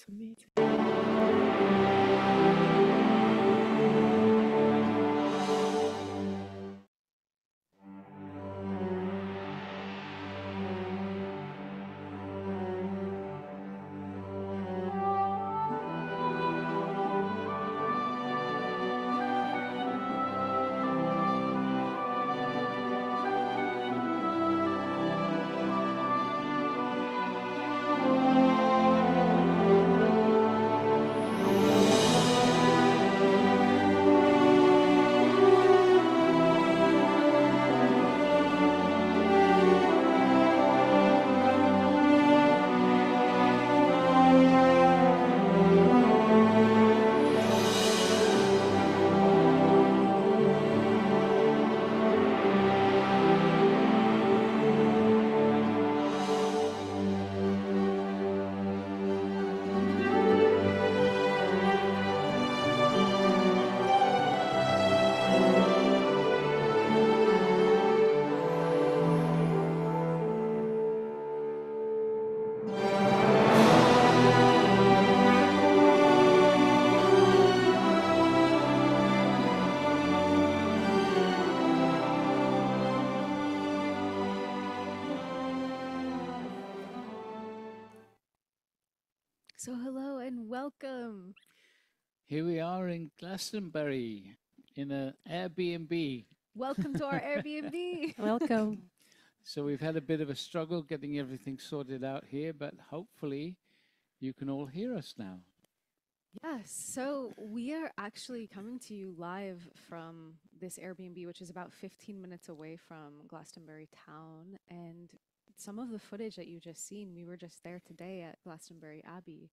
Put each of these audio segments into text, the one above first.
It's amazing. So hello and welcome. Here we are in Glastonbury in an Airbnb. Welcome to our Airbnb. Welcome. So we've had a bit of a struggle getting everything sorted out here, but hopefully you can all hear us now. Yes, so we are actually coming to you live from this Airbnb, which is about 15 minutes away from Glastonbury town. And some of the footage that you just seen, we were just there today at Glastonbury Abbey.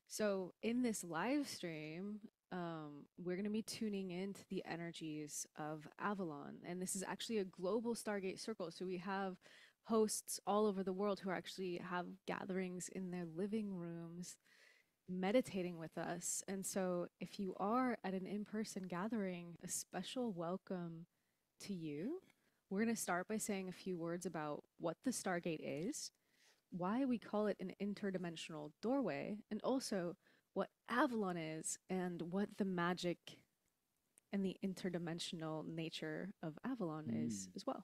So in this live stream, we're going to be tuning into the energies of Avalon. And this is actually a global Stargate circle. So we have hosts all over the world who actually have gatherings in their living rooms meditating with us. And so if you are at an in-person gathering, a special welcome to you. We're going to start by saying a few words about what the Stargate is, why we call it an interdimensional doorway, and also what Avalon is and what the magic and the interdimensional nature of Avalon is as well.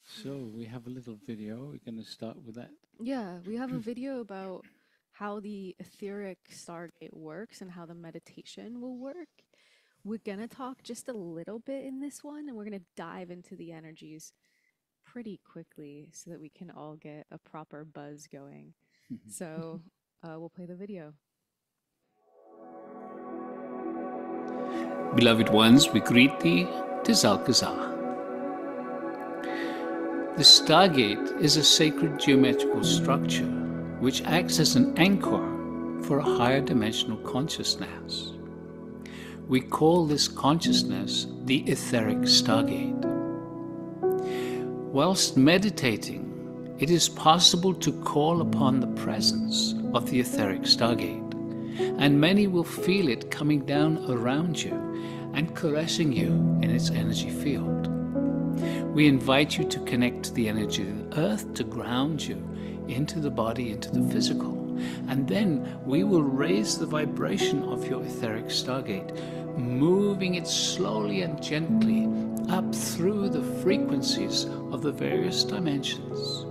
So we have a little video. We're going to start with that. Yeah, we have a video about how the etheric Stargate works and how the meditation will work. We're going to talk just a little bit in this one, and we're going to dive into the energies pretty quickly so that we can all get a proper buzz going. So we'll play the video. Beloved ones, we greet thee, tis Alcazar. The Stargate is a sacred geometrical structure which acts as an anchor for a higher dimensional consciousness. We call this consciousness the etheric Stargate. Whilst meditating, it is possible to call upon the presence of the etheric Stargate, and many will feel it coming down around you and caressing you in its energy field. We invite you to connect to the energy of the earth to ground you into the body, into the physical, and then we will raise the vibration of your etheric Stargate, moving it slowly and gently up through the frequencies of the various dimensions,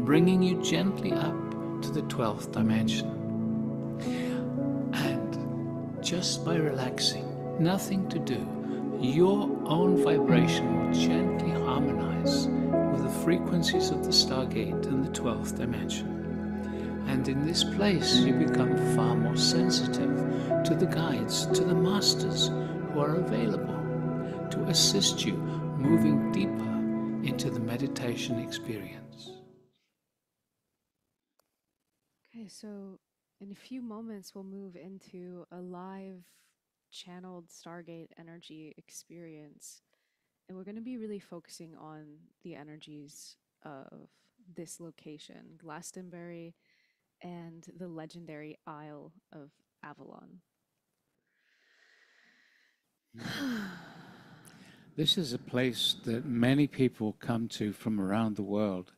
bringing you gently up to the 12th dimension. And just by relaxing, nothing to do, your own vibration will gently harmonize with the frequencies of the Stargate and the 12th dimension. And in this place, you become far more sensitive to the guides, to the masters who are available to assist you moving deeper into the meditation experience. Okay, so in a few moments, we'll move into a live channeled Stargate energy experience. And we're going to be really focusing on the energies of this location, Glastonbury, and the legendary Isle of Avalon. This is a place that many people come to from around the world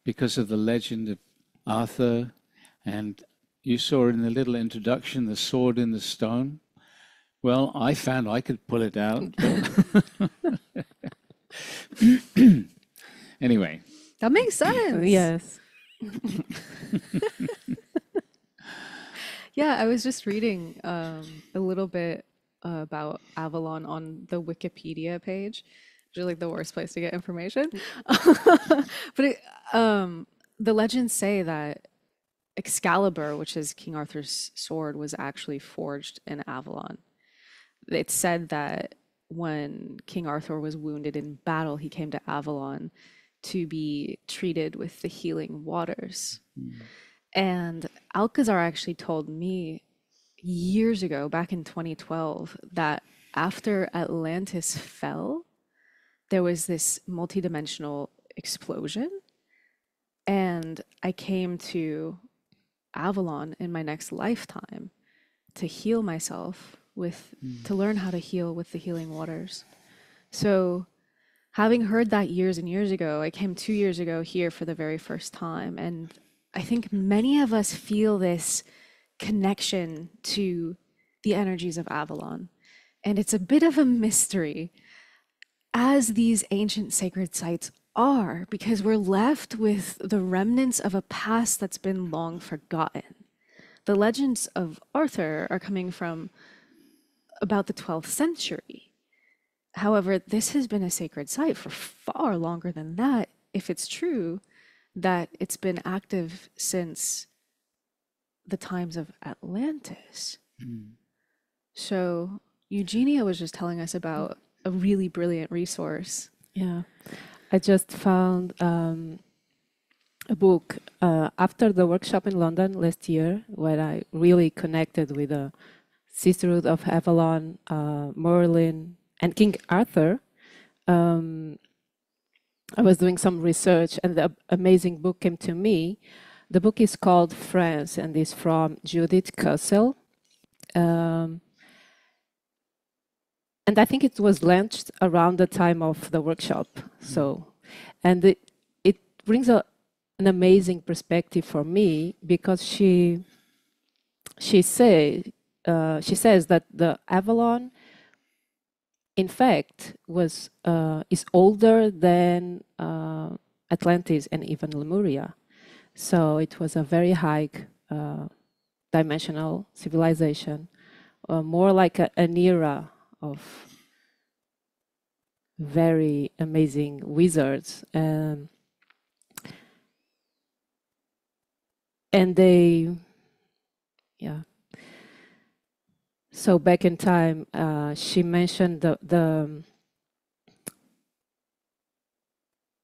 because of the legend of Arthur And you saw in the little introduction the sword in the stone. Well, I found I could pull it out. Anyway. That makes sense. Yes. Yeah, I was just reading a little bit about Avalon on the Wikipedia page, which is like the worst place to get information. But the legends say that Excalibur, which is King Arthur's sword, was actually forged in Avalon. It's said that when King Arthur was wounded in battle, he came to Avalon to be treated with the healing waters. And Alcazar actually told me years ago, back in 2012, that after Atlantis fell, there was this multidimensional explosion. And I came to Avalon in my next lifetime to heal myself to learn how to heal with the healing waters. So having heard that years and years ago, I came 2 years ago here for the very first time. And I think many of us feel this connection to the energies of Avalon. And it's a bit of a mystery, as these ancient sacred sites are, because we're left with the remnants of a past that's been long forgotten. The legends of Arthur are coming from about the 12th century. However, this has been a sacred site for far longer than that, if it's true that it's been active since the times of Atlantis. So Eugenia was just telling us about a really brilliant resource. Yeah. I just found a book after the workshop in London last year, where I really connected with the Sisterhood of Avalon, Merlin, and King Arthur. I was doing some research, and the amazing book came to me. The book is called France, and is from Judith Cussell. And I think it was launched around the time of the workshop. So, and it brings an amazing perspective for me, because she says that the Avalon, in fact, is older than Atlantis and even Lemuria. So it was a very high dimensional civilization, more like an era of very amazing wizards. And they, yeah. So back in time, she mentioned the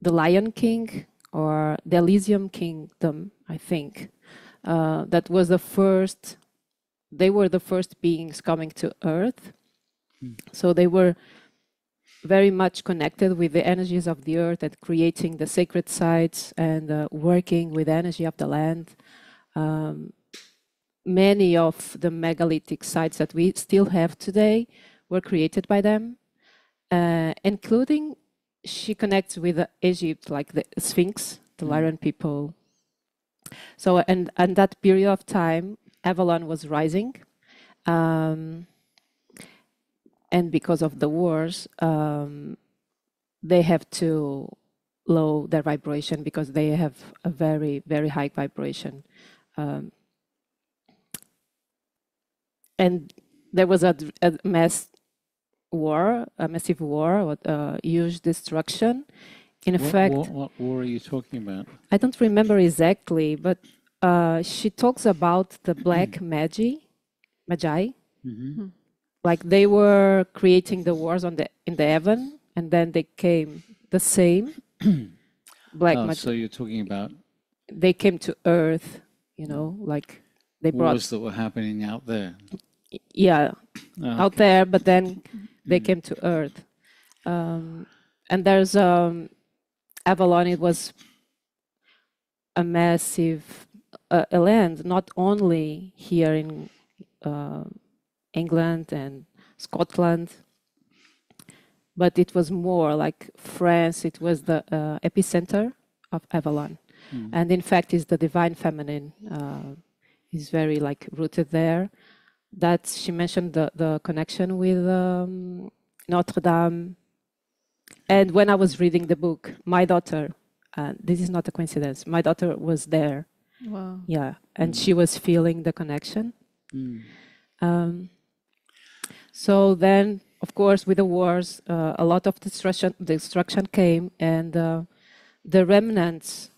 Lion King, or the Elysium Kingdom, I think. That was the first, they were the first beings coming to Earth. So they were very much connected with the energies of the earth and creating the sacred sites and working with the energy of the land. Many of the megalithic sites that we still have today were created by them, including, she connects with Egypt, like the Sphinx, the Lyran people. So, and that period of time, Avalon was rising. And because of the wars, they have to lower their vibration, because they have a very, very high vibration. And there was a massive war, huge destruction. In fact, what war are you talking about? I don't remember exactly, but she talks about the black magi. Like they were creating the wars in the heaven, and then they came the same black magi. So you're talking about, they came to Earth, you know, like they brought wars that were happening out there. Yeah, out there, but then they came to Earth. And there's Avalon. It was a massive a land, not only here in England and Scotland, but it was more like France. It was the epicenter of Avalon. And in fact, it's the divine feminine is very like rooted there. That she mentioned the connection with Notre Dame. And when I was reading the book, my daughter, this is not a coincidence, my daughter was there. Wow. Yeah, and she was feeling the connection. So then, of course, with the wars, a lot of destruction came, and the remnants,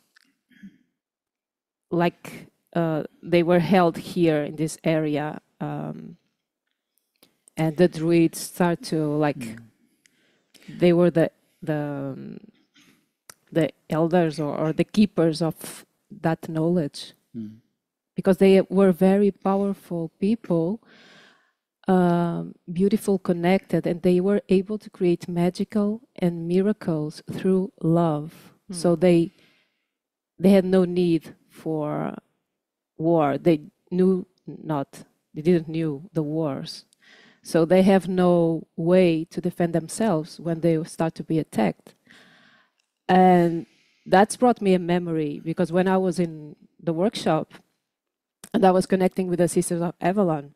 like they were held here in this area, and the Druids start to like, they were the elders or the keepers of that knowledge, because they were very powerful people, beautiful, connected, and they were able to create magical and miracles through love. So they had no need for war. They didn't knew the wars. So they have no way to defend themselves when they start to be attacked. And that's brought me a memory, because when I was in the workshop and I was connecting with the Sisters of Avalon,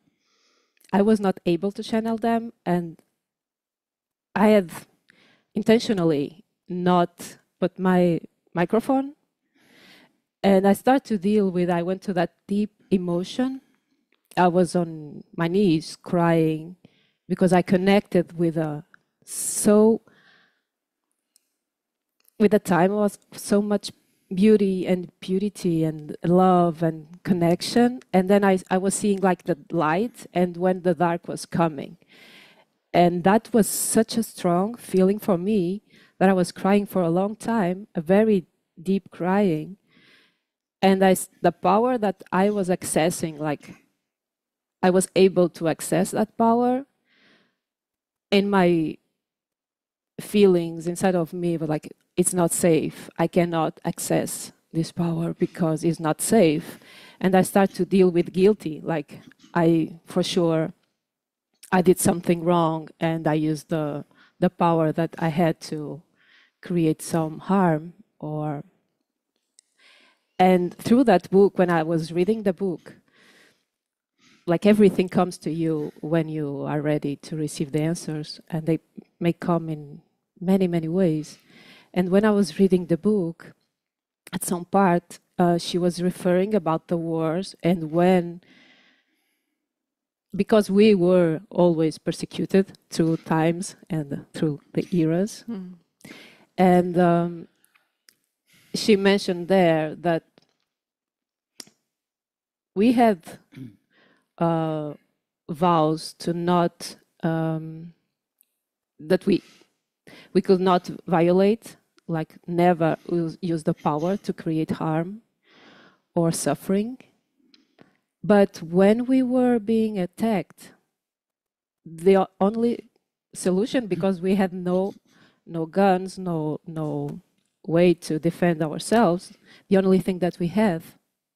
I was not able to channel them, and I had intentionally not put my microphone, and I started to deal with, I went to that deep emotion. I was on my knees crying because I connected with the time was so much beauty and purity and love and connection. And then I was seeing like the light, and when the dark was coming. And that was such a strong feeling for me that I was crying for a long time, a very deep crying. And the power that I was accessing, like I was able to access that power in my feelings inside of me, but like, it's not safe. I cannot access this power because it's not safe. And I start to deal with guilty, like for sure, I did something wrong, and I used the power that I had to create some harm. And through that book, when I was reading the book, like everything comes to you when you are ready to receive the answers, and they may come in many, many ways. And when I was reading the book, at some part, she was referring about the wars, and because we were always persecuted through times and through the eras. And she mentioned there that we had vows to not, that we could not violate, like never use the power to create harm or suffering. But when we were being attacked, the only solution, because we had no guns, no way to defend ourselves, the only thing that we had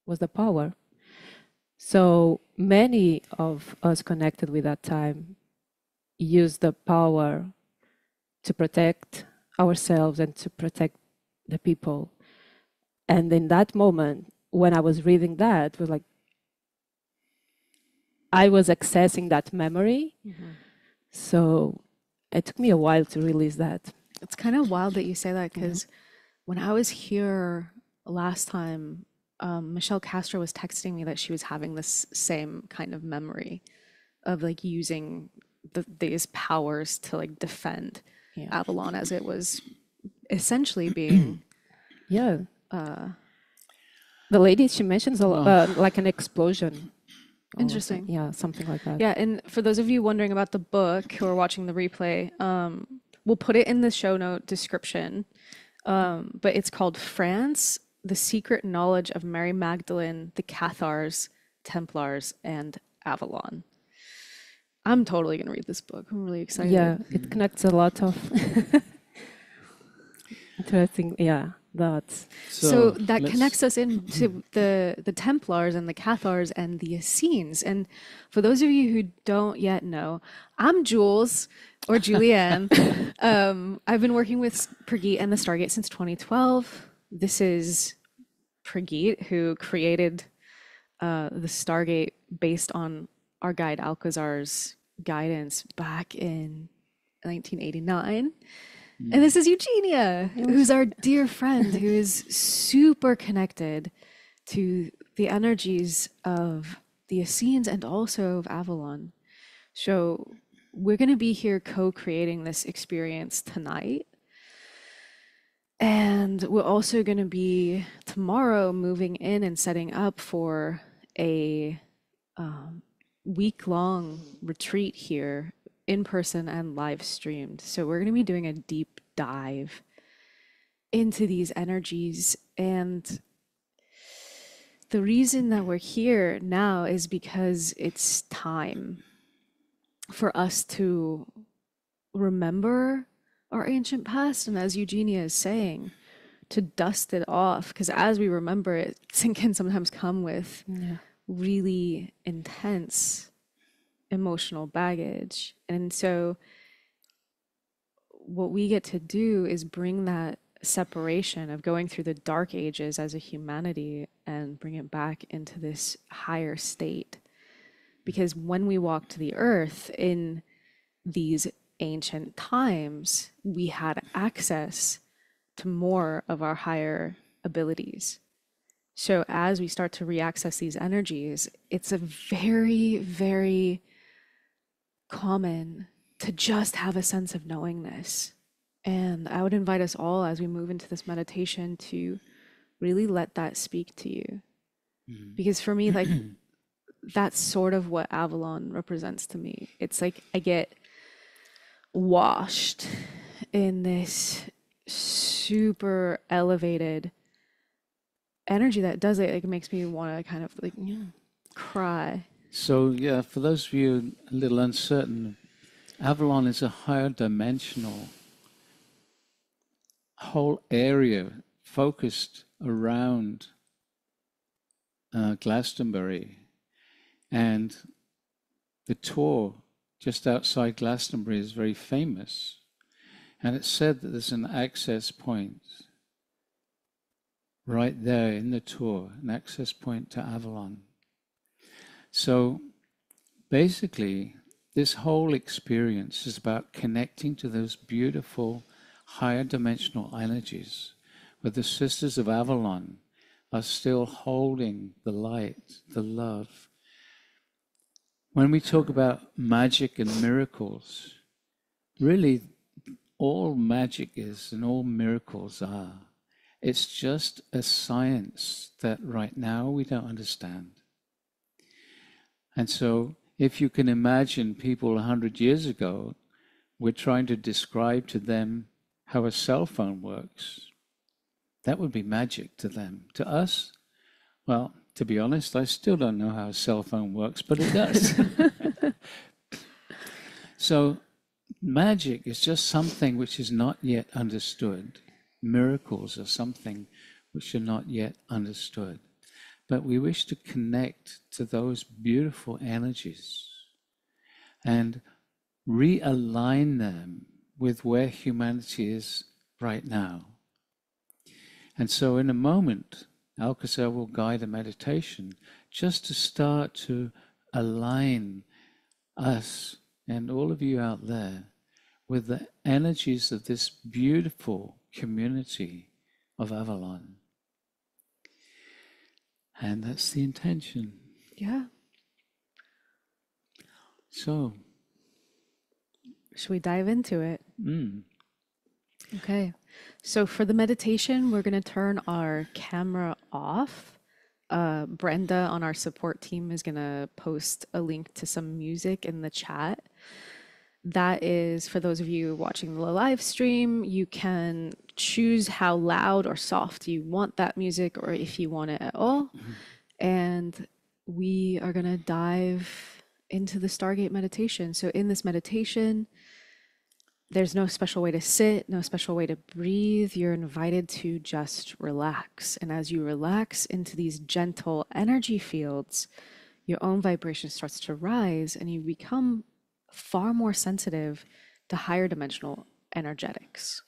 was the power. So many of us connected with that time used the power to protect ourselves and to protect the people. And in that moment, when I was reading that, it was like, I was accessing that memory. So it took me a while to release that. It's kind of wild that you say that, because when I was here last time, Michelle Castro was texting me that she was having this same kind of memory of like using these powers to like defend Avalon, as it was essentially being the lady she mentions like an explosion. Interesting. Yeah, something like that. Yeah, and for those of you wondering about the book who are watching the replay, we'll put it in the show note description. But it's called France, The Secret Knowledge of Mary Magdalene, the Cathars, Templars, and Avalon. I'm totally going to read this book. I'm really excited. Yeah, it connects a lot of interesting, dots. So that connects us into the Templars and the Cathars and the Essenes. And for those of you who don't yet know, I'm Jules, or Julianne. I've been working with Prageet and the Stargate since 2012. This is Prageet, who created the Stargate based on our guide Alcazar's guidance back in 1989. And this is Eugenia, who's our dear friend who is super connected to the energies of the Essenes and also of Avalon. So we're going to be here co-creating this experience tonight. And we're also going to be tomorrow moving in and setting up for a week-long retreat here in person and live streamed. So we're going to be doing a deep dive into these energies. And the reason that we're here now is because it's time for us to remember our ancient past, and as Eugenia is saying, to dust it off, because as we remember it, it can sometimes come with really intense emotional baggage. And so what we get to do is bring that separation of going through the dark ages as a humanity and bring it back into this higher state. Because when we walked the earth in these ancient times, we had access to more of our higher abilities. So as we start to reaccess these energies, it's a very, very common to just have a sense of knowingness. And I would invite us all as we move into this meditation to really let that speak to you. Because for me, like, that's sort of what Avalon represents to me. It's like I get washed in this super elevated energy that does it. Like, it makes me want to kind of like cry. So yeah, for those of you a little uncertain, Avalon is a higher dimensional whole area focused around Glastonbury, and the tour just outside Glastonbury is very famous, and it's said that there's an access point right there in the tour, an access point to Avalon. So basically, this whole experience is about connecting to those beautiful higher dimensional energies, where the sisters of Avalon are still holding the light, the love. When we talk about magic and miracles, really all magic is and all miracles are. It's just a science that right now we don't understand. And so if you can imagine people 100 years ago, we're trying to describe to them how a cell phone works. That would be magic to them. To us, well, to be honest, I still don't know how a cell phone works, but it does. So magic is just something which is not yet understood. Miracles are something which are not yet understood. But we wish to connect to those beautiful energies and realign them with where humanity is right now. And so in a moment, Alcazar will guide a meditation just to start to align us and all of you out there with the energies of this beautiful community of Avalon. And that's the intention. Yeah. So, should we dive into it? Okay. So for the meditation, we're going to turn our camera off. Brenda on our support team is going to post a link to some music in the chat. That is, for those of you watching the live stream, you can choose how loud or soft you want that music, or if you want it at all. And we are going to dive into the Stargate meditation. So in this meditation, there's no special way to sit, no special way to breathe. You're invited to just relax. And as you relax into these gentle energy fields, your own vibration starts to rise and you become far more sensitive to higher dimensional energetics.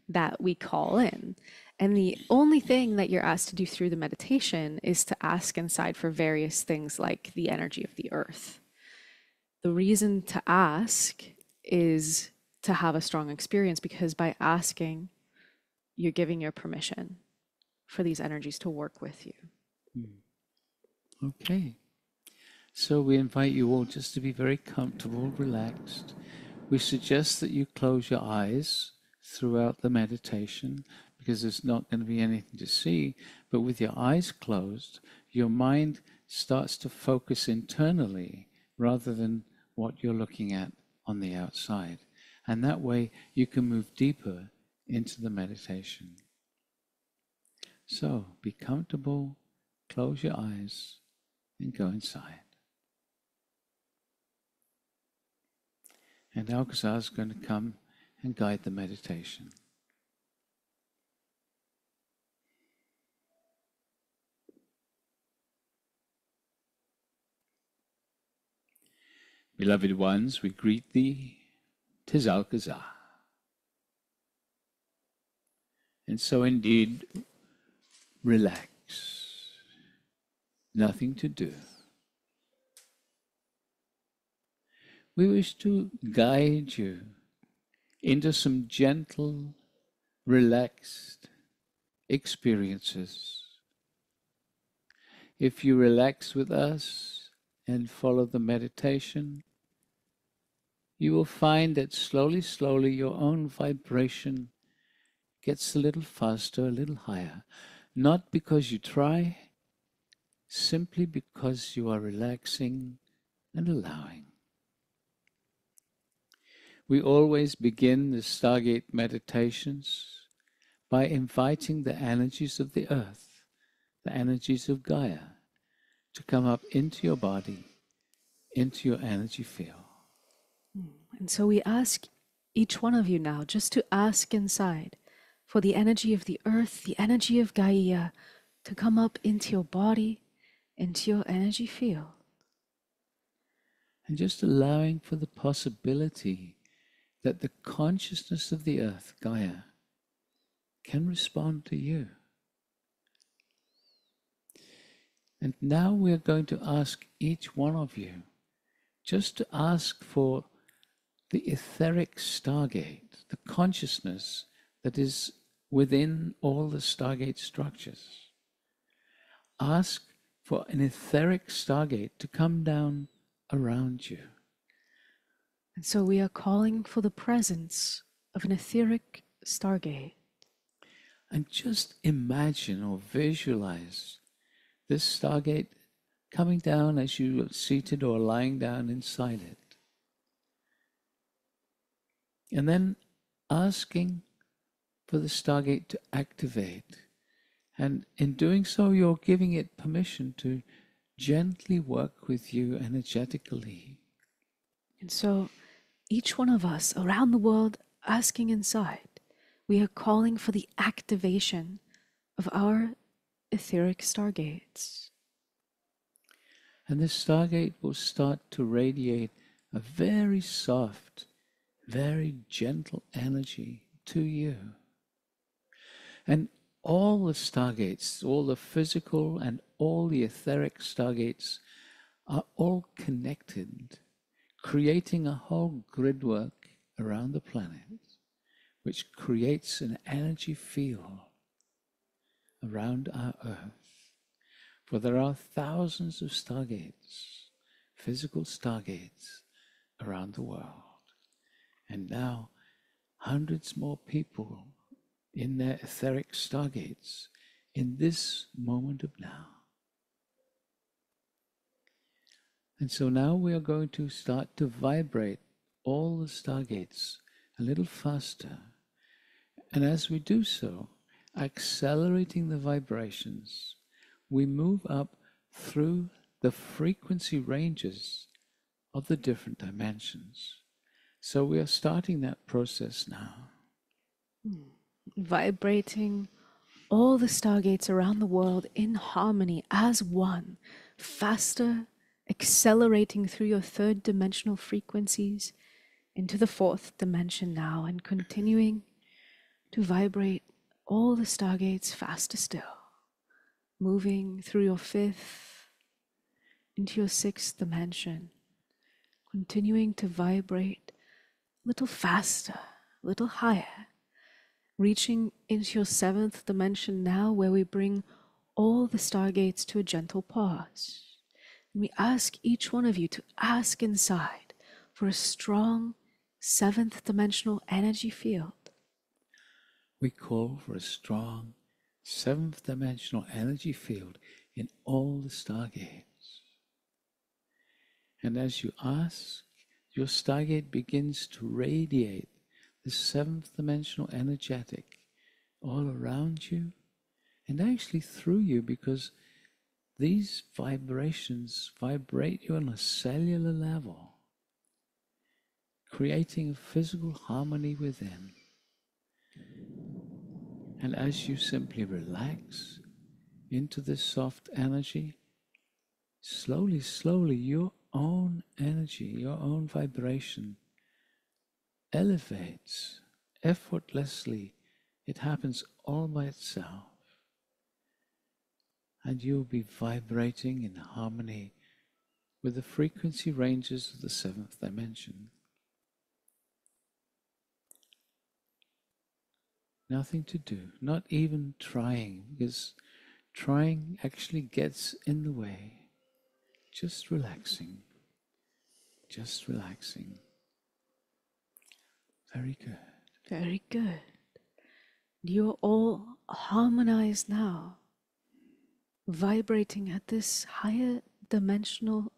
that we call in. And the only thing that you're asked to do through the meditation is to ask inside for various things like the energy of the earth. The reason to ask is to have a strong experience, because by asking, you're giving your permission for these energies to work with you. Okay. So we invite you all just to be very comfortable, relaxed. We suggest that you close your eyes throughout the meditation, because there's not going to be anything to see. But with your eyes closed, your mind starts to focus internally rather than what you're looking at on the outside. And that way you can move deeper into the meditation. So be comfortable, close your eyes, and go inside. And Alcazar is going to come and guide the meditation. Beloved ones, we greet thee, 'tis Alcazar. And so indeed, relax, nothing to do. We wish to guide you into some gentle, relaxed experiences. If you relax with us and follow the meditation, you will find that slowly, slowly your own vibration gets a little faster, a little higher. Not because you try, simply because you are relaxing and allowing. We always begin the Stargate meditations by inviting the energies of the earth, the energies of Gaia, to come up into your body, into your energy field. And so we ask each one of you now just to ask inside for the energy of the earth, the energy of Gaia, to come up into your body, into your energy field. And just allowing for the possibility that the consciousness of the earth, Gaia, can respond to you. And now we are going to ask each one of you just to ask for the etheric stargate, the consciousness that is within all the stargate structures. Ask for an etheric stargate to come down around you. And so we are calling for the presence of an etheric stargate. And just imagine or visualize this stargate coming down as you are seated or lying down inside it. And then asking for the stargate to activate. And in doing so, you're giving it permission to gently work with you energetically. And so each one of us around the world asking inside, we are calling for the activation of our etheric stargates. And this stargate will start to radiate a very soft, very gentle energy to you. And all the stargates, all the physical and all the etheric stargates are all connected, creating a whole gridwork around the planet, which creates an energy field around our Earth. For there are thousands of stargates, physical stargates, around the world. And now hundreds more people in their etheric stargates in this moment of now. And so now we are going to start to vibrate all the stargates a little faster. And as we do so, accelerating the vibrations, we move up through the frequency ranges of the different dimensions. So we are starting that process now. Vibrating all the stargates around the world in harmony as one, faster, accelerating through your third dimensional frequencies into the fourth dimension now, and continuing to vibrate all the stargates faster still, moving through your fifth into your sixth dimension, continuing to vibrate a little faster, a little higher, reaching into your seventh dimension now, where we bring all the stargates to a gentle pause. And we ask each one of you to ask inside for a strong seventh dimensional energy field. We call for a strong seventh dimensional energy field in all the stargates. And as you ask, your stargate begins to radiate the seventh dimensional energetic all around you and actually through you, because these vibrations vibrate you on a cellular level, creating a physical harmony within. And as you simply relax into this soft energy, slowly, slowly, your own energy, your own vibration elevates effortlessly. It happens all by itself. And you'll be vibrating in harmony with the frequency ranges of the seventh dimension. Nothing to do, not even trying, because trying actually gets in the way. Just relaxing. Just relaxing. Very good. Very good. You're all harmonized now, vibrating at this higher dimensional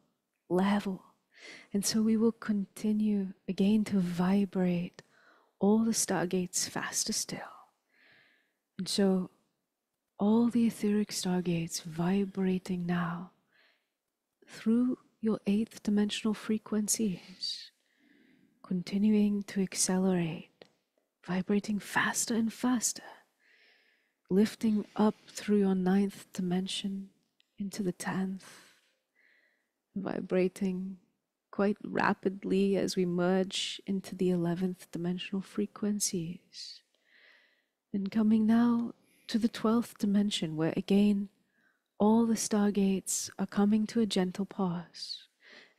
level. And so we will continue again to vibrate all the stargates faster still. And so all the etheric stargates vibrating now through your eighth dimensional frequencies, continuing to accelerate, vibrating faster and faster, lifting up through your ninth dimension into the 10th, vibrating quite rapidly as we merge into the 11th dimensional frequencies. And coming now to the 12th dimension, where again, all the stargates are coming to a gentle pause.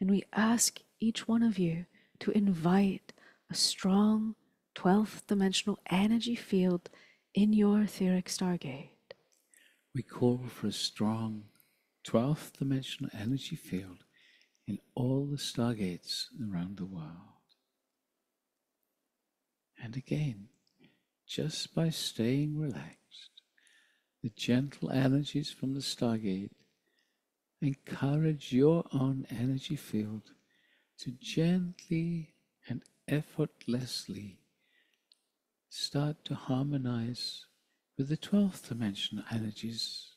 And we ask each one of you to invite a strong 12th dimensional energy field in your etheric stargate. We call for a strong 12th dimensional energy field in all the stargates around the world. And again, just by staying relaxed, the gentle energies from the stargate encourage your own energy field to gently and effortlessly start to harmonize with the 12th dimensional energies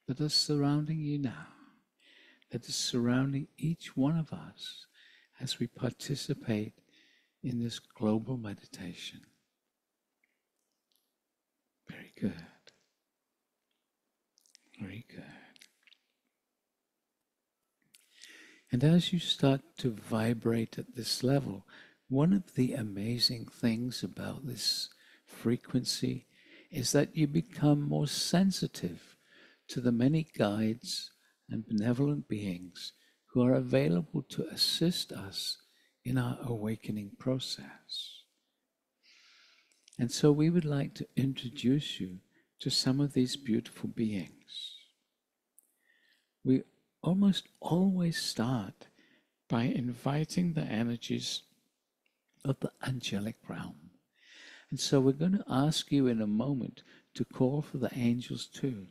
that are surrounding you now, that is surrounding each one of us as we participate in this global meditation. Very good. Very good. And as you start to vibrate at this level, one of the amazing things about this frequency is that you become more sensitive to the many guides and benevolent beings who are available to assist us in our awakening process. And so we would like to introduce you to some of these beautiful beings. We almost always start by inviting the energies of the angelic realm. And so we're going to ask you in a moment to call for the angels too.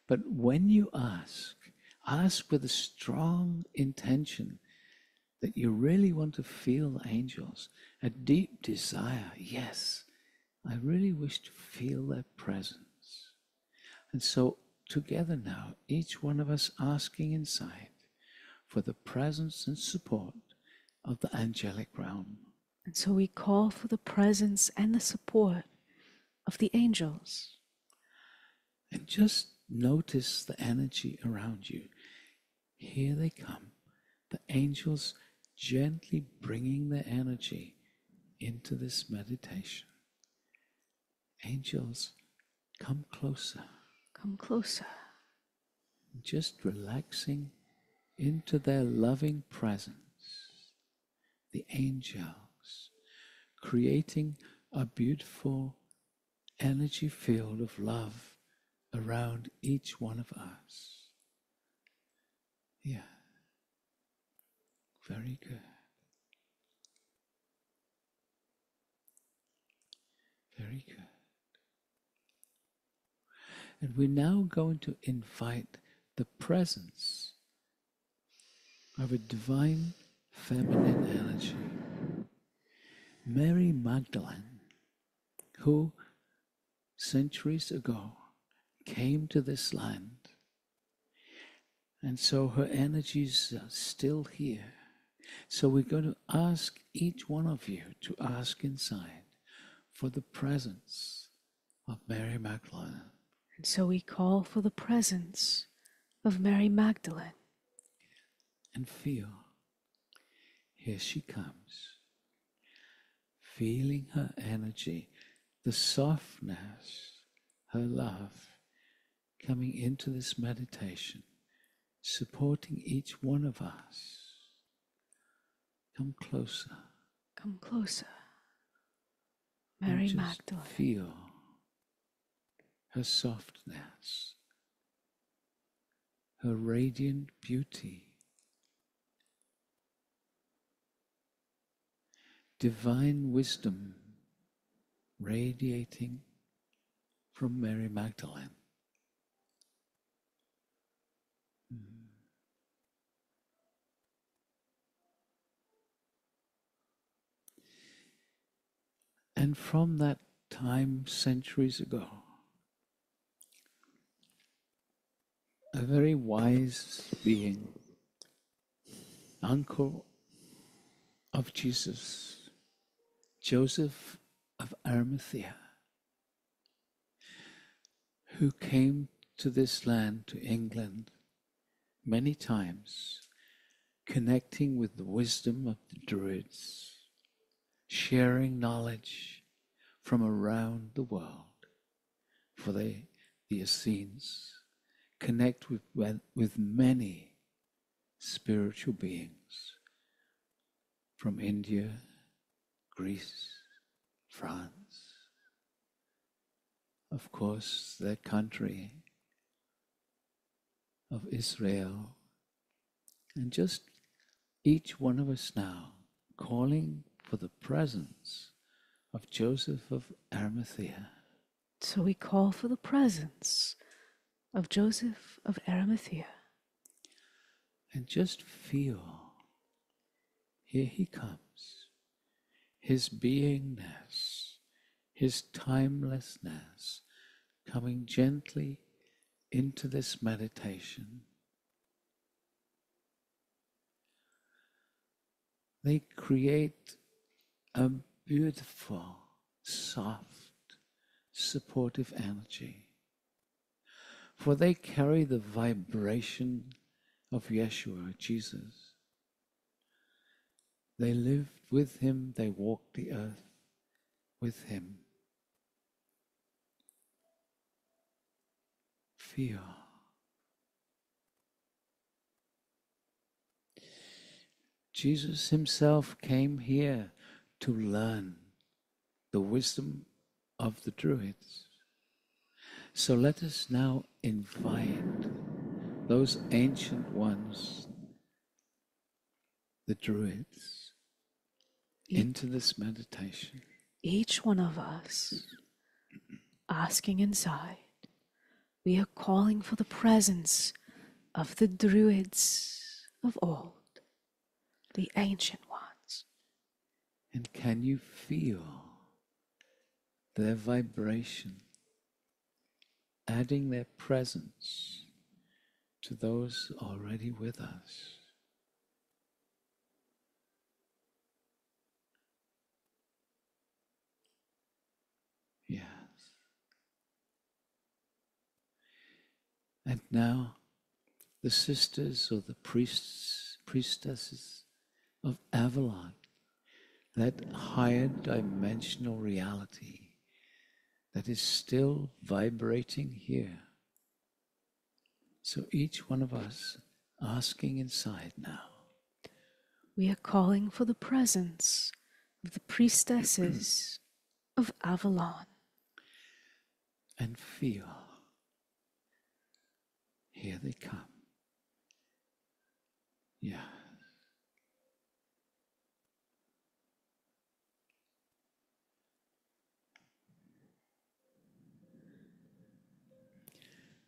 But when you ask with a strong intention that you really want to feel the angels, a deep desire, yes, I really wish to feel their presence. And so together now, each one of us asking inside for the presence and support of the angelic realm. And so we call for the presence and the support of the angels. And just notice the energy around you. Here they come, the angels gently bringing their energy into this meditation. Angels, come closer. Come closer. Just relaxing into their loving presence. The angels creating a beautiful energy field of love around each one of us. Yeah. Very good. Very good. And we're now going to invite the presence of a divine feminine energy. Mary Magdalene, who centuries ago came to this land. And so her energies are still here. So we're going to ask each one of you to ask inside for the presence of Mary Magdalene. And so we call for the presence of Mary Magdalene. And feel, here she comes. Feeling her energy, the softness, her love coming into this meditation, supporting each one of us. Come closer. Come closer. Mary and just Magdalene. Feel her softness, her radiant beauty, divine wisdom radiating from Mary Magdalene. And from that time, centuries ago, a very wise being, uncle of Jesus, Joseph of Arimathea, who came to this land, to England, many times, connecting with the wisdom of the Druids, sharing knowledge from around the world. For the Essenes connect with many spiritual beings from India, Greece, France, of course, their country of Israel, and just each one of us now calling for the presence of Joseph of Arimathea. So we call for the presence of Joseph of Arimathea. And just feel, here he comes, his beingness, his timelessness, coming gently into this meditation. They create a beautiful, soft, supportive energy. For they carry the vibration of Yeshua, Jesus. They lived with him, they walked the earth with him. Feel. Jesus himself came here to learn the wisdom of the Druids. So let us now invite those ancient ones, the Druids, into this meditation. Each one of us asking inside, we are calling for the presence of the Druids of old, the ancient ones. And can you feel their vibration, adding their presence to those already with us? Yes. And now the sisters or the priestesses of Avalon, that higher dimensional reality, that is still vibrating here. So each one of us asking inside now. We are calling for the presence of the priestesses of Avalon. And feel. Here they come. Yeah.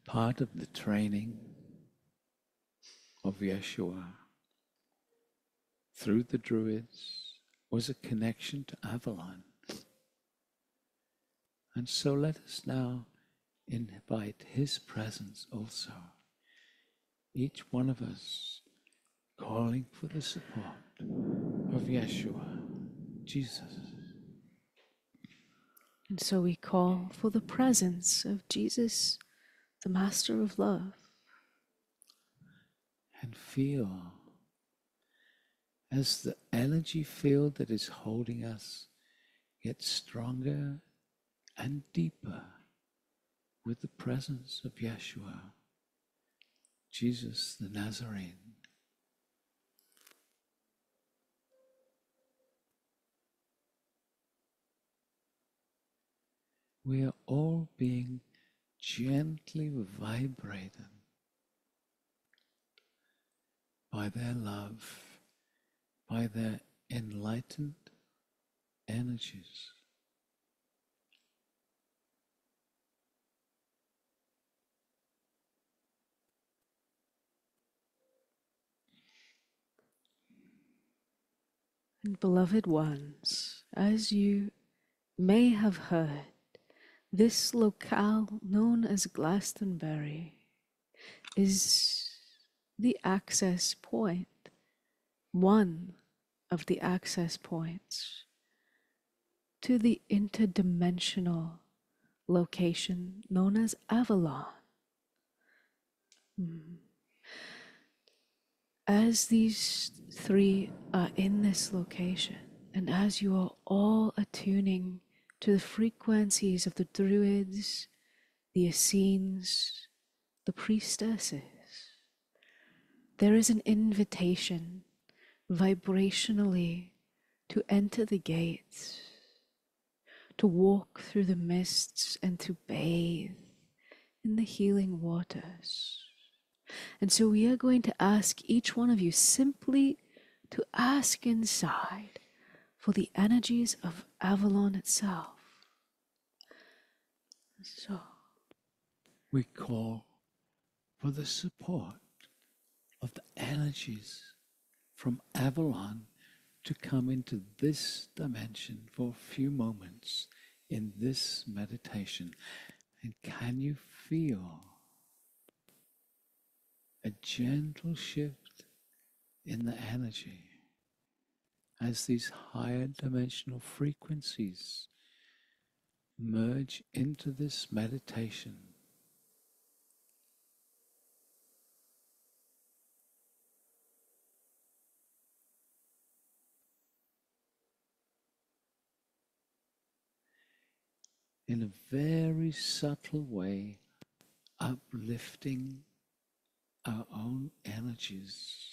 Part of the training of Yeshua through the Druids was a connection to Avalon. And so let us now invite his presence also. Each one of us calling for the support of Yeshua, Jesus. And so we call for the presence of Jesus, the Master of Love. And feel as the energy field that is holding us gets stronger and deeper with the presence of Yeshua, Jesus the Nazarene. We are all being gently vibrated by their love, by their enlightened energies. And beloved ones, as you may have heard, this locale known as Glastonbury is the access point, one of the access points to the interdimensional location known as Avalon. As these three are in this location, and as you are all attuning to the frequencies of the Druids, the Essenes, the priestesses, there is an invitation vibrationally to enter the gates, to walk through the mists and to bathe in the healing waters. And so we are going to ask each one of you simply to ask inside for the energies of Avalon itself. So We call for the support of the energies from Avalon to come into this dimension for a few moments in this meditation. And can you feel a gentle shift in the energy as these higher dimensional frequencies merge into this meditation? In a very subtle way, uplifting our own energies.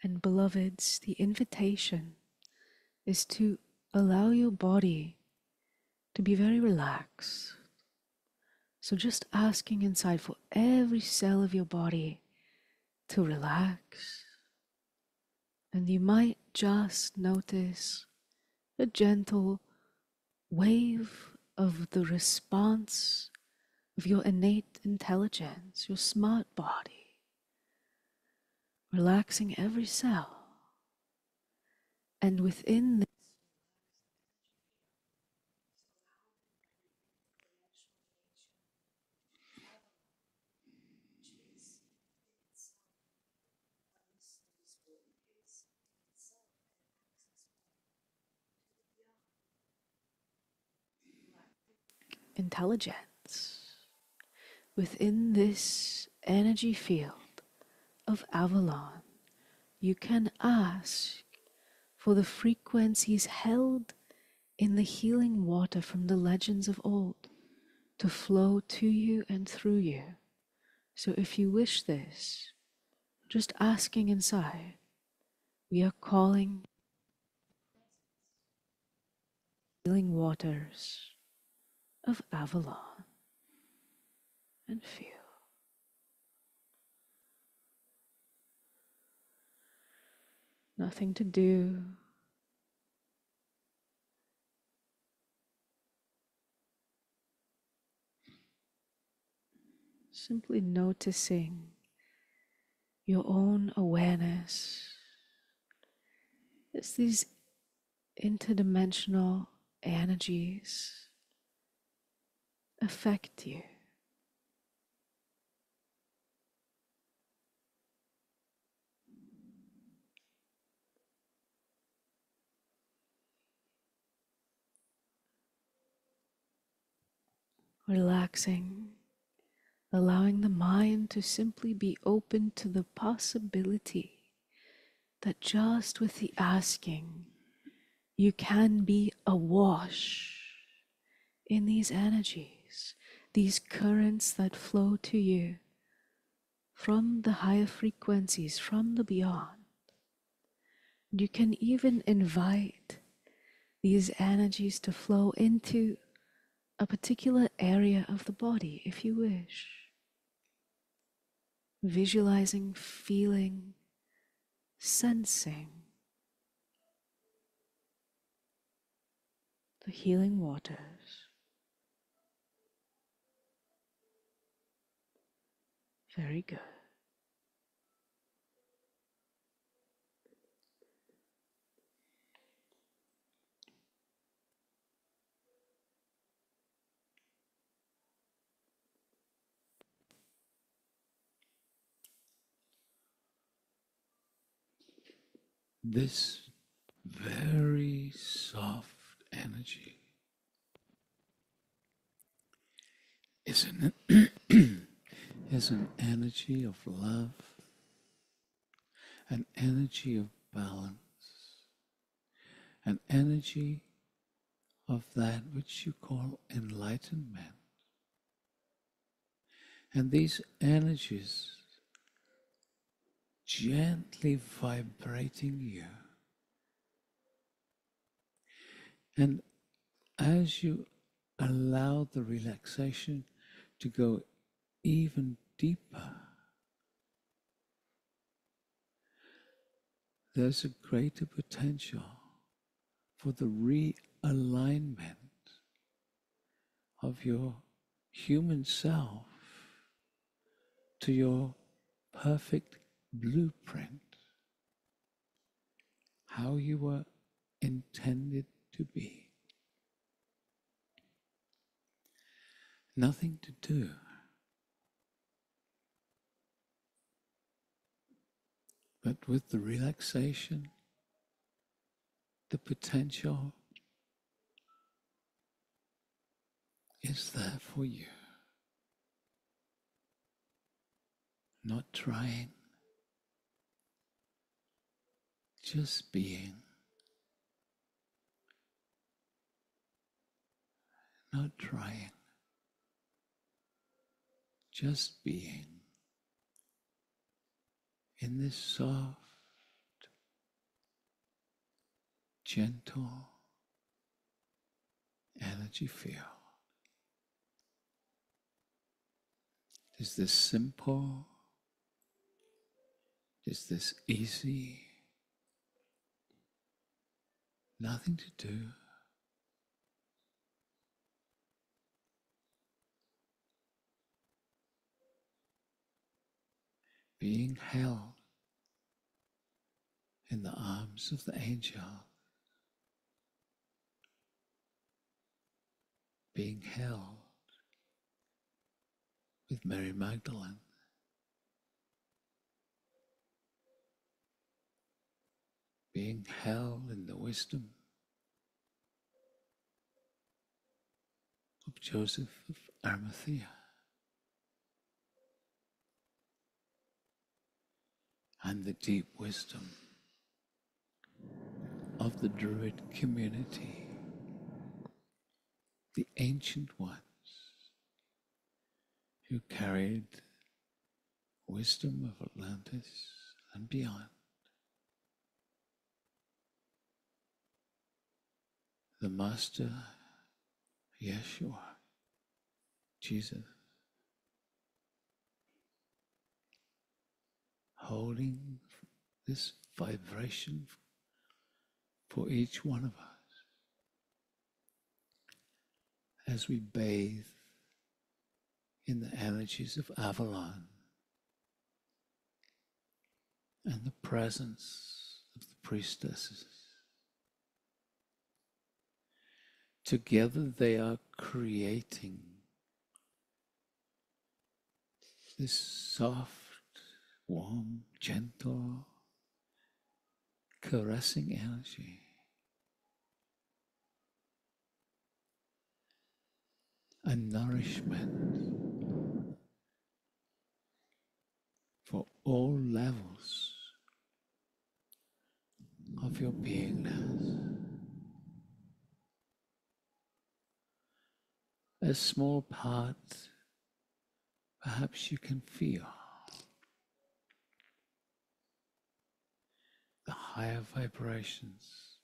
and beloveds, the invitation is to allow your body to be very relaxed. So just asking inside for every cell of your body to relax. And you might just notice a gentle wave of the response of your innate intelligence, your smart body, relaxing every cell. And within this intelligence, within this energy field of Avalon, you can ask for the frequencies held in the healing water from the legends of old to flow to you and through you. So if you wish this, just asking inside, we are calling healing waters of Avalon, and feel. Nothing to do. Simply noticing your own awareness as these interdimensional energies affect you. Relaxing, allowing the mind to simply be open to the possibility that just with the asking, you can be awash in these energies, these currents that flow to you from the higher frequencies, from the beyond. You can even invite these energies to flow into a particular area of the body if you wish. Visualizing, feeling, sensing the healing waters. Very good. This very soft energy is is an energy of love, an energy of balance, an energy of that which you call enlightenment. And these energies gently vibrating you. And as you allow the relaxation to go even deeper, there's a greater potential for the realignment of your human self to your perfect blueprint, how you were intended to be. Nothing to do. But with the relaxation, the potential is there for you. Not trying, just being. Not trying, just being in this soft, gentle energy field. Is this simple? Is this easy? Nothing to do. Being held in the arms of the angel, being held with Mary Magdalene, being held in the wisdom of Joseph of Arimathea. and the deep wisdom of the Druid community, the ancient ones who carried wisdom of Atlantis and beyond. The Master, Yeshua, Jesus, holding this vibration for each one of us as we bathe in the energies of Avalon and the presence of the priestesses. Together they are creating this soft, warm, gentle, caressing energy. A nourishment for all levels of your beingness. A small part, perhaps you can feel the higher vibrations,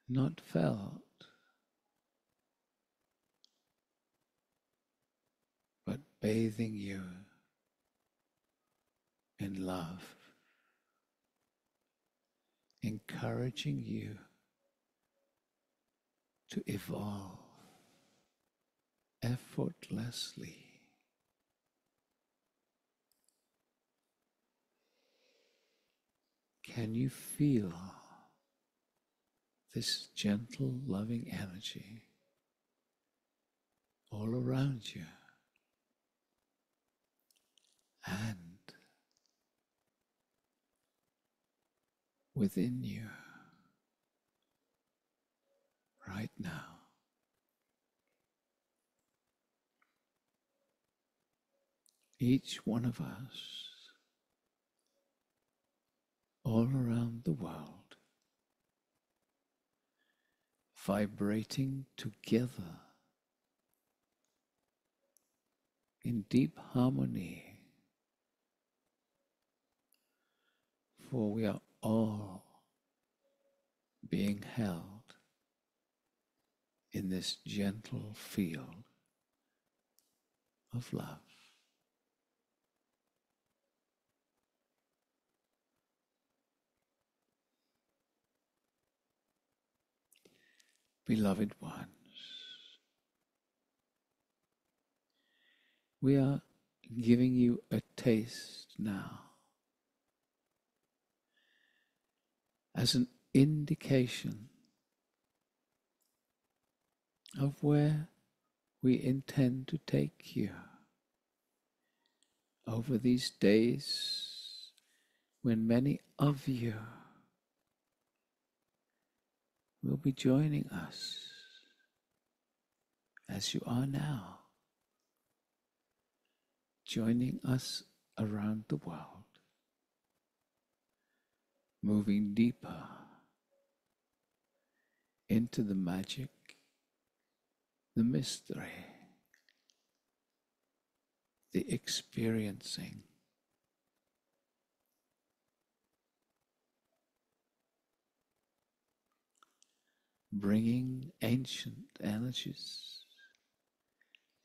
not felt, but bathing you in love, encouraging you to evolve effortlessly. Can you feel this gentle, loving energy all around you and within you right now? Each one of us, all around the world, vibrating together in deep harmony, for we are all being held in this gentle field of love. Beloved ones, we are giving you a taste now as an indication of where we intend to take you over these days when many of you will be joining us as you are now, joining us around the world, moving deeper into the magic, the mystery, the experiencing, bringing ancient energies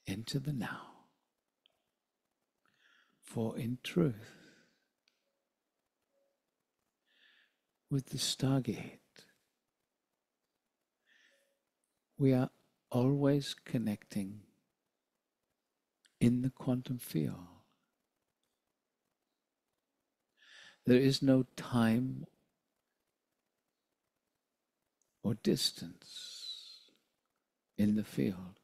into the now. For in truth, with the stargate, we are always connecting in the quantum field. There is no time or distance in the field.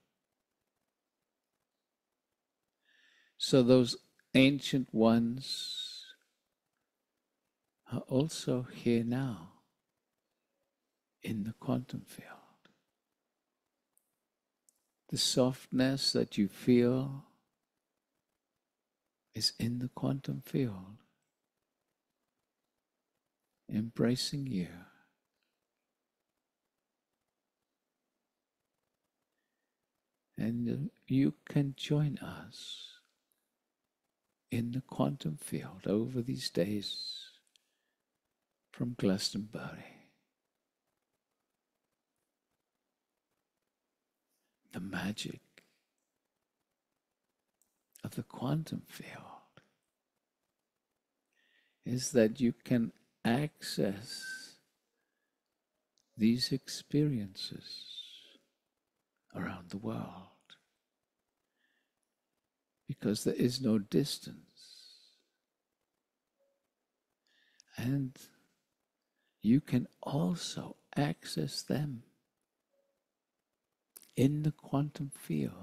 So those ancient ones are also here now in the quantum field. The softness that you feel is in the quantum field. embracing you. And you can join us in the quantum field over these days from Glastonbury. The magic of the quantum field is that you can access these experiences around the world because there is no distance, and you can also access them in the quantum field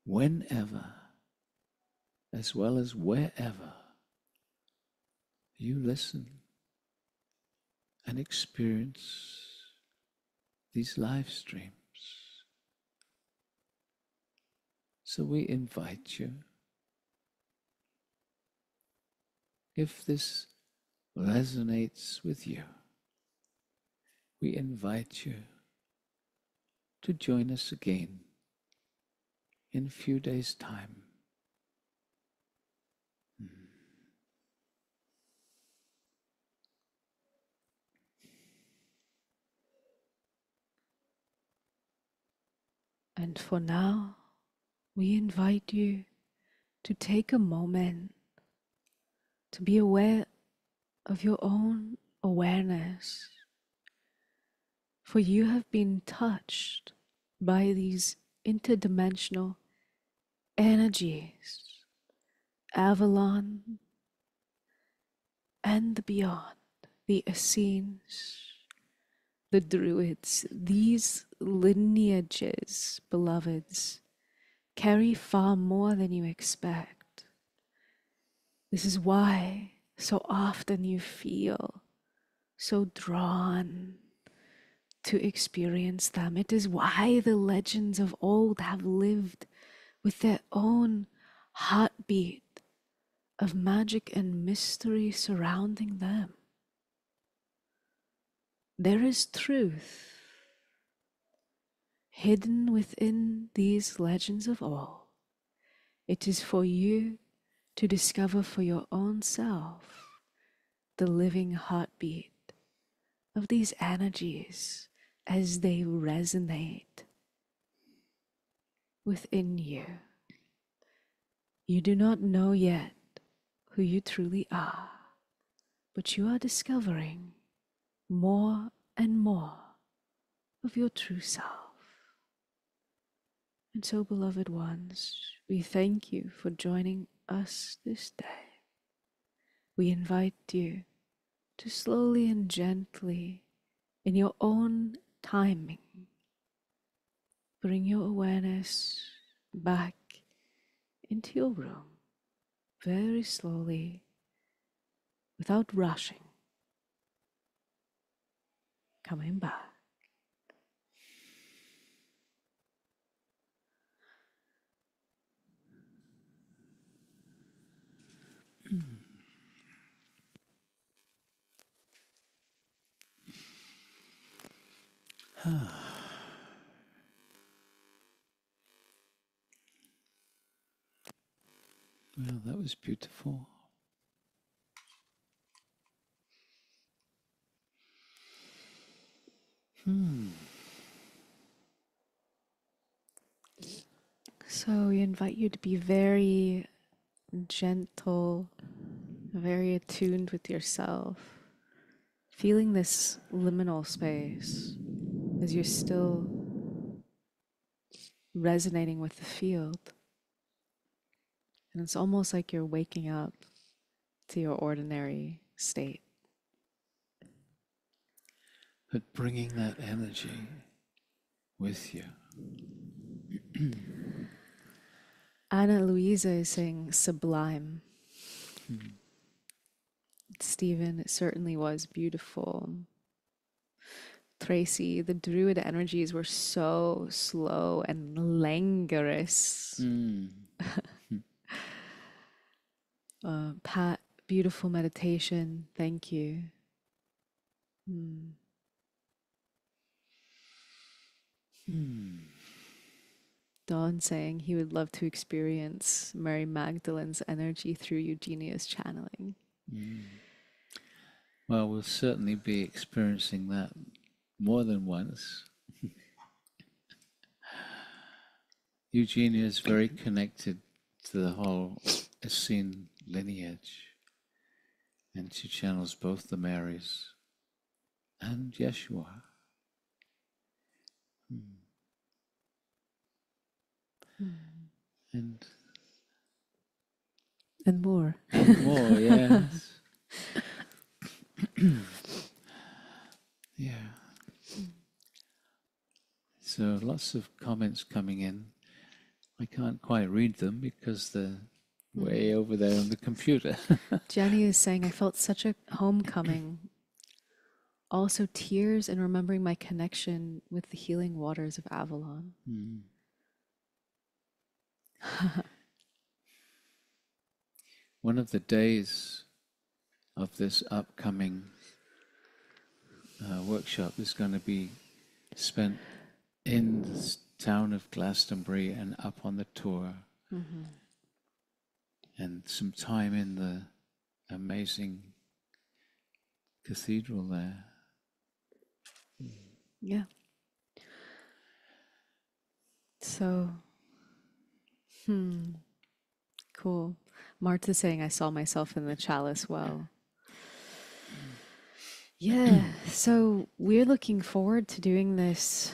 whenever as well as wherever you listen and experience these live streams. So we invite you, if this resonates with you, we invite you to join us again in a few days' time. And for now, we invite you to take a moment to be aware of your own awareness. For you have been touched by these interdimensional energies, Avalon and the beyond, the Essenes, the Druids. These lineages, beloveds, carry far more than you expect. This is why so often you feel so drawn to experience them. It is why the legends of old have lived with their own heartbeat of magic and mystery surrounding them. There is truth hidden within these legends of old. It is for you to discover for your own self the living heartbeat of these energies as they resonate within you. You do not know yet who you truly are, but you are discovering more and more of your true self. And so, beloved ones, we thank you for joining us this day. We invite you to slowly and gently, in your own timing, bring your awareness back into your room, very slowly, without rushing, coming back. Well, that was beautiful. So we invite you to be very gentle, very attuned with yourself, feeling this liminal space as you're still resonating with the field. And it's almost like you're waking up to your ordinary state. But bringing that energy with you. Anna Louisa is saying sublime. Stephen, it certainly was beautiful. Tracy, the Druid energies were so slow and languorous. Pat Beautiful meditation. Thank you. Don saying he would love to experience Mary Magdalene's energy through Eugenia's channeling. Well, we'll certainly be experiencing that more than once. Eugenia is very connected to the whole Essene lineage, and she channels both the Marys and Yeshua. And more. more, yes. Yeah. So lots of comments coming in. I can't quite read them because they're way over there on the computer. Jenny is saying, I felt such a homecoming. Also tears and remembering my connection with the healing waters of Avalon. One of the days of this upcoming workshop is going to be spent in the town of Glastonbury and up on the tour. And some time in the amazing cathedral there. Yeah. So, cool. Marta's saying, I saw myself in the chalice well. Yeah, so we're looking forward to doing this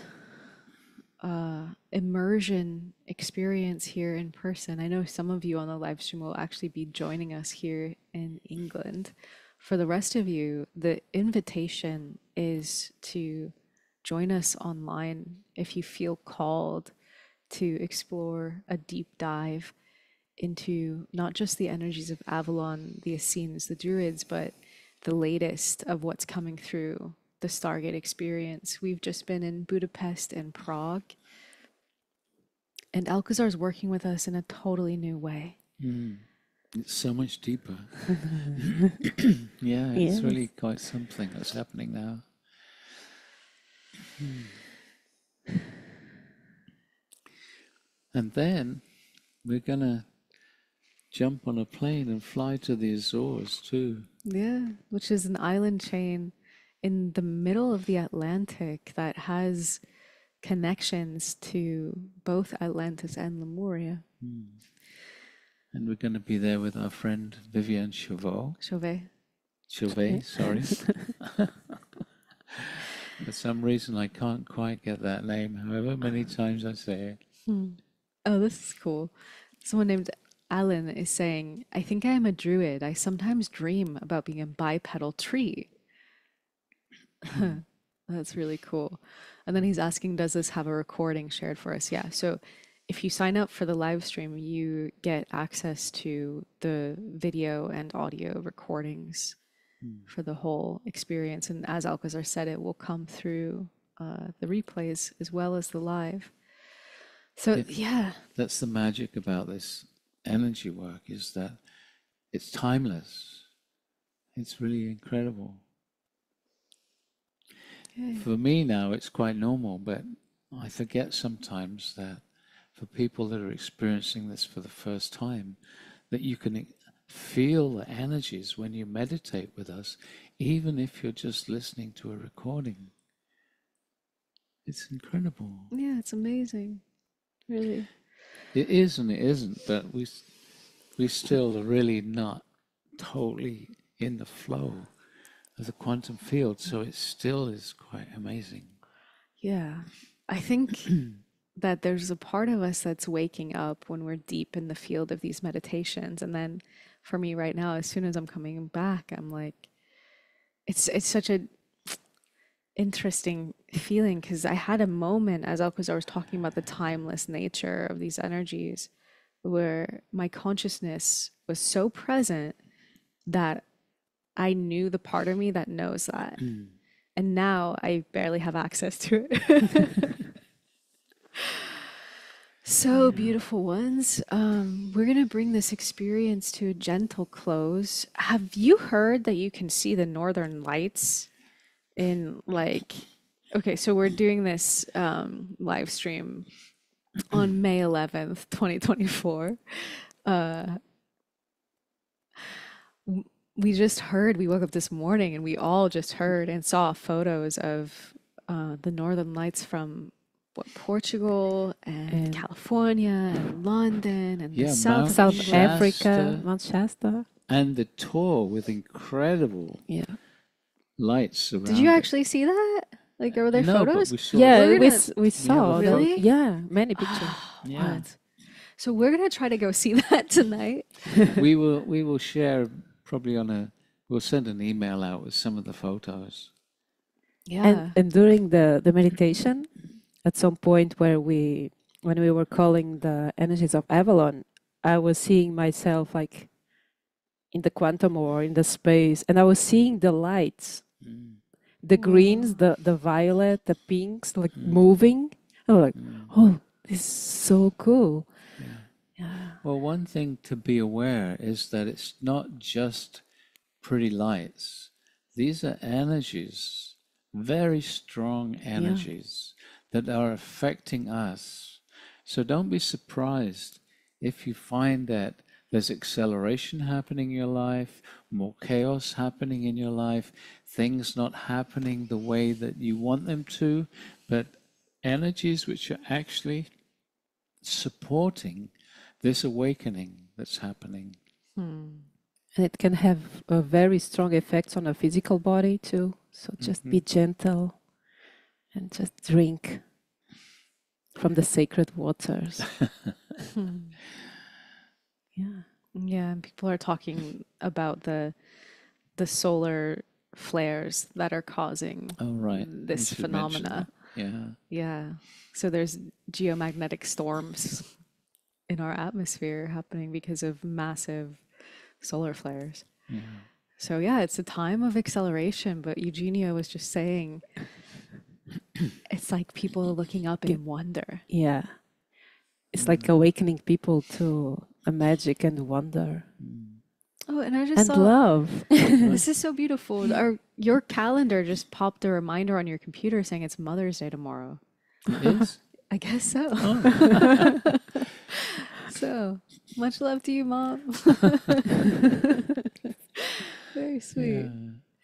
immersion experience here in person. I know some of you on the live stream will actually be joining us here in England. For the rest of you, the invitation is to join us online if you feel called to explore a deep dive into not just the energies of Avalon, the Essenes, the Druids, but the latest of what's coming through the Stargate experience. We've just been in Budapest and Prague, and Alcazar's working with us in a totally new way. It's so much deeper. Yeah, it's really quite something that's happening now. And then we're going to jump on a plane and fly to the Azores too. Yeah, which is an island chain in the middle of the Atlantic that has connections to both Atlantis and Lemuria. And we're going to be there with our friend Vivienne Chauvet, sorry. For some reason I can't quite get that name, however many times I say it. Oh, this is cool. Someone named Alan is saying, I think I am a druid. I sometimes dream about being a bipedal tree. That's really cool. And then he's asking, does this have a recording shared for us? Yeah. So if you sign up for the live stream, you get access to the video and audio recordings for the whole experience. And as Alcazar said, it will come through the replays as well as the live. So, yeah. That's the magic about this energy work, is that it's timeless. It's really incredible. Okay. For me now, it's quite normal, but I forget sometimes that for people that are experiencing this for the first time, that you can feel the energies when you meditate with us, even if you're just listening to a recording. It's incredible. Yeah, it's amazing. Really. It is and it isn't, but we still are really not totally in the flow of the quantum field, so it still is quite amazing. Yeah. I think that there's a part of us that's waking up when we're deep in the field of these meditations. And then for me right now, as soon as I'm coming back, I'm like, it's such a interesting feeling, because I had a moment as Alcazar was talking about the timeless nature of these energies where my consciousness was so present that I knew the part of me that knows that. And now I barely have access to it. So beautiful ones. We're gonna bring this experience to a gentle close. Have you heard that you can see the northern lights in like okay, so we're doing this live stream on May 11th, 2024. Uh we just heard, we woke up this morning and we all just heard and saw photos of the northern lights from what, Portugal and And California and London and the Yeah, south Mount of South England. Africa, Shasta. Mount Shasta. And the tour with incredible Yeah. lights around Did you it. actually see that? Like, were there No, but photos? we saw Yeah, We're we gonna. we saw a the, Really? yeah, many pictures. Yeah. What? So we're gonna try to go see that tonight. we will share probably we'll send an email out with some of the photos. Yeah. And during the meditation, at some point when we were calling the energies of Avalon, I was seeing myself like in the quantum or in the space, and I was seeing the lights, the greens, the violet, the pinks, like moving. I was like, oh, this is so cool. Yeah. Well, one thing to be aware is that it's not just pretty lights. These are energies, very strong energies that are affecting us. So don't be surprised if you find that there's acceleration happening in your life, more chaos happening in your life, things not happening the way that you want them to, but energies which are actually supporting this awakening that's happening. And it can have a very strong effects on a physical body too. So just be gentle and just drink from the sacred waters. Yeah. Yeah, and people are talking about the solar flares that are causing this phenomena. Yeah. Yeah. So there's geomagnetic storms in our atmosphere happening because of massive solar flares. Yeah. So yeah, it's a time of acceleration, but Eugenia was just saying it's like people looking up in wonder. Yeah. It's like awakening people to a magic and wonder. Oh, and I just And saw love. this is so beautiful. Your calendar just popped a reminder on your computer saying it's Mother's Day tomorrow. It is? I guess so. So, much love to you, Mom. Very sweet.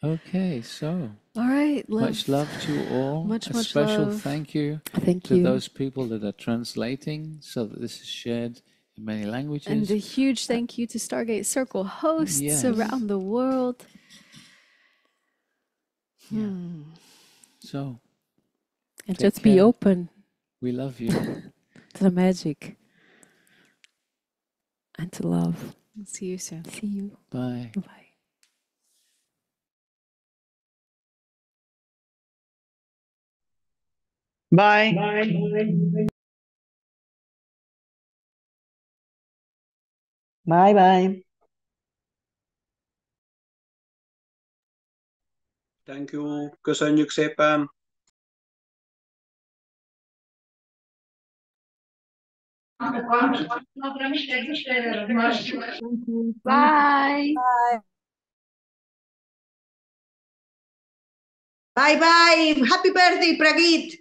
Okay, so All right. much love to you all. Much, a much special love. thank you Thank to you. those people that are translating so that this is shared in many languages. And a huge thank you to Stargate Circle hosts Yes. around the world. So, And take just be care. open We love you. to the magic and to love. See you soon. See you. Bye. Bye. Bye. Bye bye. Thank you. Köszönjük szépen. Bye. Bye bye. Happy birthday, Pragit.